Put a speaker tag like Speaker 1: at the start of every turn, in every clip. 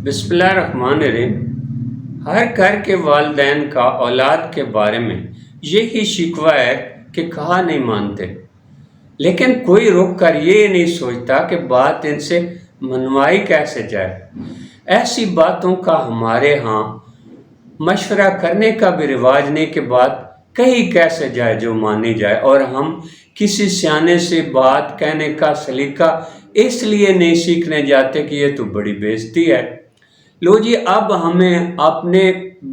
Speaker 1: بسم اللہ الرحمن الرحیم۔ ہر گھر کے والدین کا اولاد کے بارے میں یہی شکوہ ہے کہ کہا نہیں مانتے، لیکن کوئی رک کر یہ نہیں سوچتا کہ بات ان سے منوائی کیسے جائے۔ ایسی باتوں کا ہمارے ہاں مشورہ کرنے کا بھی رواج نہیں کہ بات کہی کیسے جائے جو مانی جائے، اور ہم کسی سیانے سے بات کہنے کا سلیقہ اس لیے نہیں سیکھنے جاتے کہ یہ تو بڑی بے عزتی ہے۔ لو جی، اب ہمیں اپنے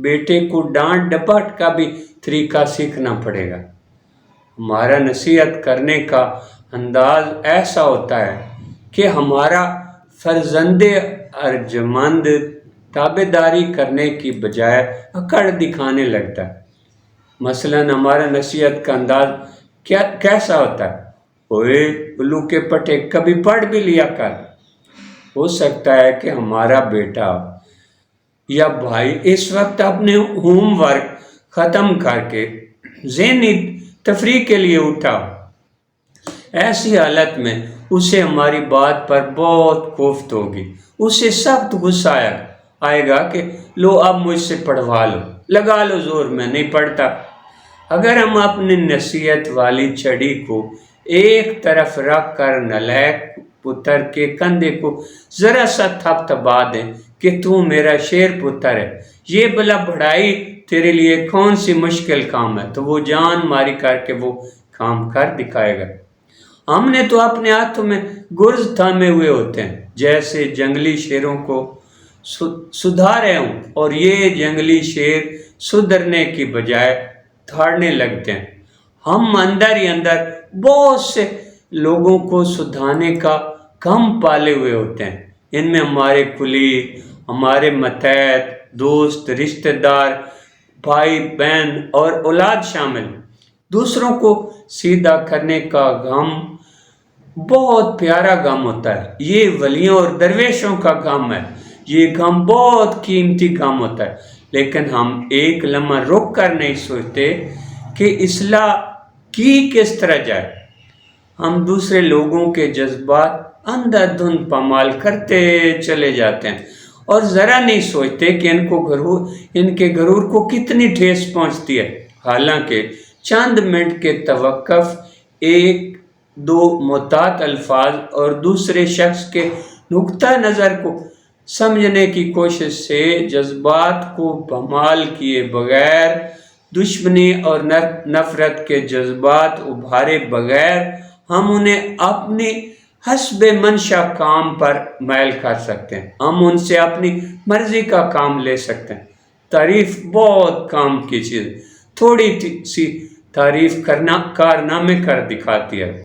Speaker 1: بیٹے کو ڈانٹ ڈپٹ کا بھی طریقہ سیکھنا پڑے گا۔ ہمارا نصیحت کرنے کا انداز ایسا ہوتا ہے کہ ہمارا فرزند ارجمند تابعداری کرنے کی بجائے اکڑ دکھانے لگتا ہے۔ مثلاً ہمارا نصیحت کا انداز کیسا ہوتا ہے؟ اوئے الو کے پٹے کبھی پڑھ بھی لیا کر۔ ہو سکتا ہے کہ ہمارا بیٹا یا بھائی اس وقت اپنے ہوم ورک ختم کر کے ذہنی تفریح کے لیے اٹھا۔ ایسی حالت میں اسے ہماری بات پر بہت کوفت ہوگی، اسے سخت غصہ آئے گا کہ لو اب مجھ سے پڑھوا لو، لگا لو زور، میں نہیں پڑھتا۔ اگر ہم اپنی نصیحت والی چھڑی کو ایک طرف رکھ کر نالائق پتر کے کندھے کو ذرا سا تھپ تھپا دیں کہ تو میرا شیر پتر ہے، یہ بلا بڑھائی تیرے لیے کون سی مشکل کام ہے، تو وہ جان ماری کر کے وہ کام کر دکھائے گا۔ ہم نے تو اپنے ہاتھوں میں گرز تھامے ہوئے ہوتے ہیں، جیسے جنگلی شیروں کو سدھارے ہوں، اور یہ جنگلی شیر سدھرنے کی بجائے دھاڑنے لگتے ہیں۔ ہم اندر ہی اندر بہت سے لوگوں کو سدھانے کا غم پالے ہوئے ہوتے ہیں۔ ان میں ہمارے کلی، ہمارے ماتحت، دوست، رشتہ دار، بھائی بہن اور اولاد شامل ہیں۔ دوسروں کو سیدھا کرنے کا غم بہت پیارا غم ہوتا ہے، یہ ولیوں اور درویشوں کا غم ہے، یہ غم بہت قیمتی غم ہوتا ہے، لیکن ہم ایک لمحہ رک کر نہیں سوچتے کہ اصلاح کی کس طرح جائے۔ ہم دوسرے لوگوں کے جذبات اندھا دھند پامال کرتے چلے جاتے ہیں اور ذرا نہیں سوچتے کہ ان کے غرور کو کتنی ٹھیس پہنچتی ہے۔ حالانکہ چند منٹ کے توقف، ایک دو محتاط الفاظ اور دوسرے شخص کے نقطہ نظر کو سمجھنے کی کوشش سے جذبات کو پامال کیے بغیر، دشمنی اور نفرت کے جذبات ابھارے بغیر، ہم انہیں اپنی حسب منشا کام پر مائل کر سکتے ہیں۔ ہم ان سے اپنی مرضی کا کام لے سکتے ہیں۔ تعریف بہت کام کی چیز، تھوڑی سی تعریف کارنامے کر دکھاتی ہے۔